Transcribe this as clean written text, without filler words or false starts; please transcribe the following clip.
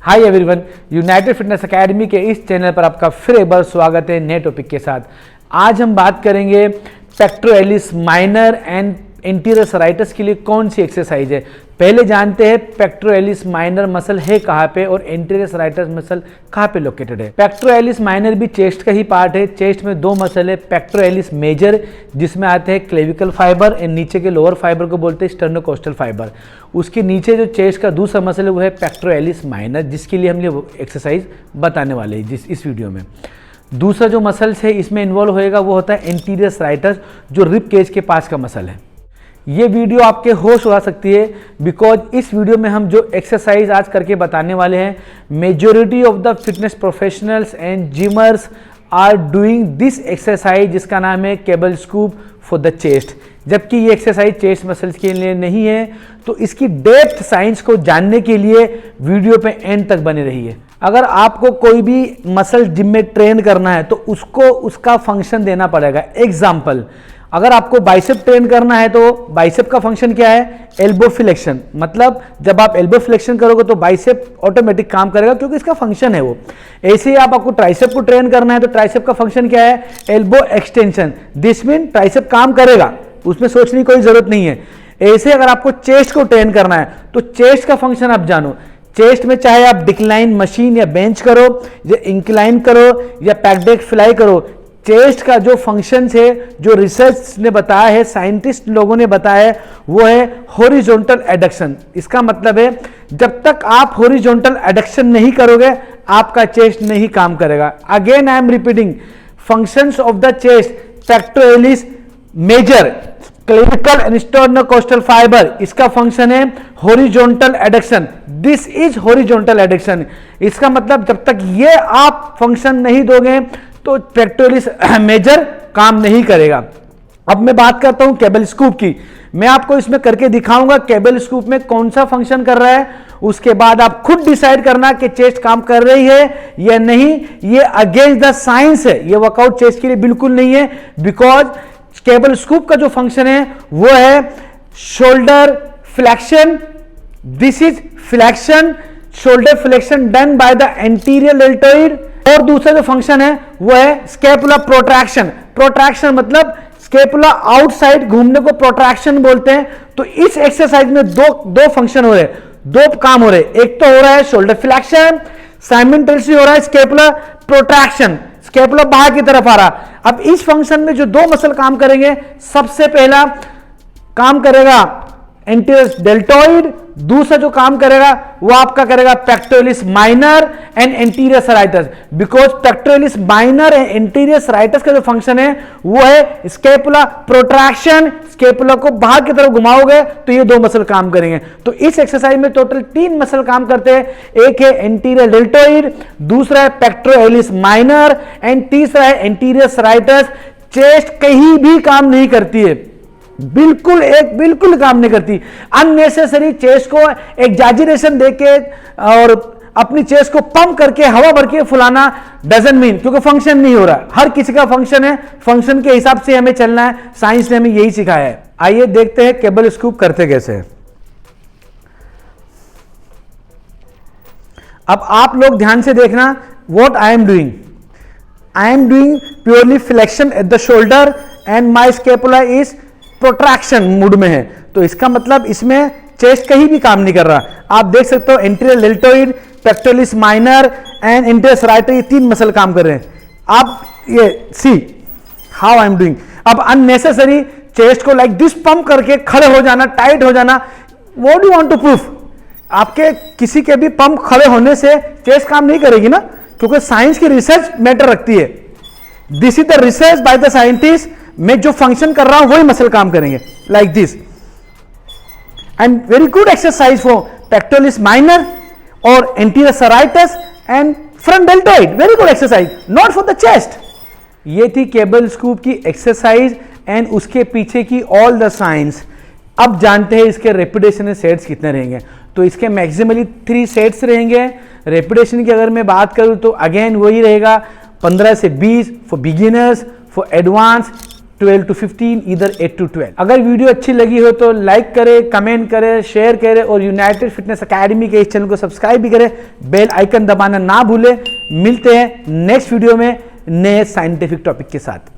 Hi everyone, United fitness academy के इस channel पर आपका फिर एक बार स्वागत है नए टॉपिक के साथ। आज हम बात करेंगे पेक्टोरैलिस माइनर एंड इंटीरियर सेराइटस के लिए कौन सी एक्सरसाइज है। पहले जानते हैं पेक्टोरैलिस माइनर मसल है कहाँ पे और इंटीरियर सेराइटस मसल कहाँ पे लोकेटेड है। पेक्टोरैलिस माइनर भी चेस्ट का ही पार्ट है। चेस्ट में दो मसल है, पेक्टोरैलिस मेजर जिसमें आते हैं क्लेविकल फाइबर एंड नीचे के लोअर फाइबर को बोलते हैं स्टर्नोकोस्टल फाइबर। उसके नीचे जो चेस्ट का दूसरा मसल है वो है पेक्टोरैलिस माइनर, जिसके लिए हम ये एक्सरसाइज बताने वाले हैं इस वीडियो में। दूसरा जो मसल्स है इसमें इन्वॉल्व होएगा वो होता है इंटीरियर सेराइटस, जो रिब केज के पास का मसल है। ये वीडियो आपके होश उड़ा सकती है बिकॉज इस वीडियो में हम जो एक्सरसाइज आज करके बताने वाले हैं, majority of the fitness professionals and gymmers are doing this exercise जिसका नाम है cable scoop for the chest. जबकि ये एक्सरसाइज चेस्ट मसल्स के लिए नहीं है, तो इसकी डेप्थ साइंस को जानने के लिए वीडियो पे एंड तक बने रहिए। अगर आपको कोई भी मसल जिम में ट्रेन करना है तो उसको उसका फंक्शन देना पड़ेगा। एग्जाम्पल, अगर आपको बाइसेप ट्रेन करना है तो बाइसेप का फंक्शन क्या है? Elbow flexion. मतलब जब आप एल्बो फ्लेक्शन करोगे तो बाइसेप ऑटोमेटिक काम करेगा क्योंकि इसका फंक्शन है वो। ऐसे ही आपको ट्राइसेप को ट्रेन करना है तो ट्राइसेप का फंक्शन क्या है? Elbow extension. This mean tricep काम करेगा, उसमें सोचने की कोई जरूरत नहीं है। ऐसे अगर आपको चेस्ट को ट्रेन करना है तो चेस्ट का फंक्शन आप जानो। चेस्ट में चाहे आप डिक्लाइन मशीन या बेंच करो या इंक्लाइन करो या पैकडेक फ्लाई करो, चेस्ट का जो फंक्शन है, जो रिसर्च ने बताया है, साइंटिस्ट लोगों ने बताया है, वो है हॉरिजॉन्टल एडक्शन। इसका मतलब है जब तक आप हॉरिजॉन्टल एडक्शन नहीं करोगे आपका चेस्ट नहीं काम करेगा। Again I am repeating, functions of the chest, pectoralis major, clavicle and sternocostal fibre, इसका फंक्शन है horizontal adduction. This is horizontal adduction. इसका मतलब जब तक ये आप फंक्शन नहीं दोगे तो पेक्टोरैलिस मेजर काम नहीं करेगा। अब मैं बात करता हूं केबल स्कूप की। मैं आपको इसमें करके दिखाऊंगा केबल स्कूप में कौन सा फंक्शन कर रहा है। उसके बाद आप खुद डिसाइड करना कि चेस्ट काम कर रही है या नहीं। ये अगेंस्ट द साइंस है, ये वर्कआउट चेस्ट के लिए बिल्कुल नहीं है। बिकॉज केबल स्कूप का जो फंक्शन है वो है shoulder flexion. This is flexion, shoulder flexion done by the anterior deltoid. और दूसरा जो फंक्शन है वो है स्कैपुला प्रोट्रैक्शन। प्रोट्रैक्शन मतलब स्कैपुला आउटसाइड घूमने को प्रोट्रैक्शन बोलते हैं। तो इस एक्सरसाइज में दो फंक्शन हो रहे हैं, दो काम हो रहे हैं। एक तो हो रहा है शोल्डर फ्लेक्शन, साइमल्टेनियसली हो रहा है स्कैपुला प्रोट्रैक्शन, स्कैपुला बाहर की तरफ आ रहा। अब इस फंक्शन में जो दो मसल काम करेंगे, सबसे पहला काम करेगा एंटीरियर डेल्टोइड, दूसरा जो काम करेगा वो आपका करेगा pectoralis minor and anterior serratus. Because pectoralis minor and anterior serratus का जो फंक्शन है वो है स्कैपुला प्रोट्रैक्शन। स्कैपुला को बाहर की तरफ घुमाओगे तो ये दो मसल काम करेंगे। तो इस एक्सरसाइज में टोटल 3 मसल काम करते हैं। एक है एंटीरियर डेल्टोइड, दूसरा है पेक्टोरैलिस माइनर एंड तीसरा है एंटीरियर सेराइटस। चेस्ट कहीं भी काम नहीं करती है, बिल्कुल काम नहीं करती। अननेसेसरी चेस्ट को एग्जैजरेशन देके और अपनी चेस्ट को पंप करके हवा भर के फुलाना डजंट मीन, क्योंकि फंक्शन नहीं हो रहा। हर किसी का फंक्शन है, फंक्शन के हिसाब से हमें चलना है। साइंस ने हमें यही सिखाया है। आइए देखते हैं केबल स्कूप करते कैसे है। अब आप लोग ध्यान से देखना what I am doing. I am doing purely flexion at the shoulder and my scapula is protraction mood में है। तो इसका मतलब इसमें चेस्ट कहीं भी काम नहीं कर रहा। आप देख सकते हो anterior deltoid, pectoralis minor and interior serratus, ये 3 मसल काम कर रहे हैं। आप ये see how I am doing. अब अननेसेसरी चेस्ट को लाइक दिस पंप करके खड़े हो जाना, टाइट हो जाना, what do you want to proof? आपके किसी के भी पंप खड़े होने से चेस्ट काम नहीं करेगी ना, क्योंकि साइंस की रिसर्च मैटर रखती है। This is the research by the scientist. मैं जो फंक्शन कर रहा हूं वही मसल काम करेंगे like this. And very good exercise for pectoralis minor और anterior serratus and front deltoid. Very good exercise, not for the chest. ये थी केबल स्कूप की एक्सरसाइज एंड उसके पीछे की ऑल द साइंस। अब जानते हैं इसके रेपिटेशन सेट्स कितने रहेंगे। तो इसके मैक्सिमली 3 सेट्स रहेंगे। रेपिटेशन की अगर मैं बात करूं तो अगेन वही रहेगा 15 से 20 for beginners, for advance 12 to 15, इधर 8 to 12। अगर वीडियो अच्छी लगी हो तो लाइक करें, कमेंट करें, शेयर करें और यूनाइटेड फिटनेस एकेडमी के इस चैनल को सब्सक्राइब भी करें। बेल आइकन दबाना ना भूलें। मिलते हैं नेक्स्ट वीडियो में नए साइंटिफिक टॉपिक के साथ।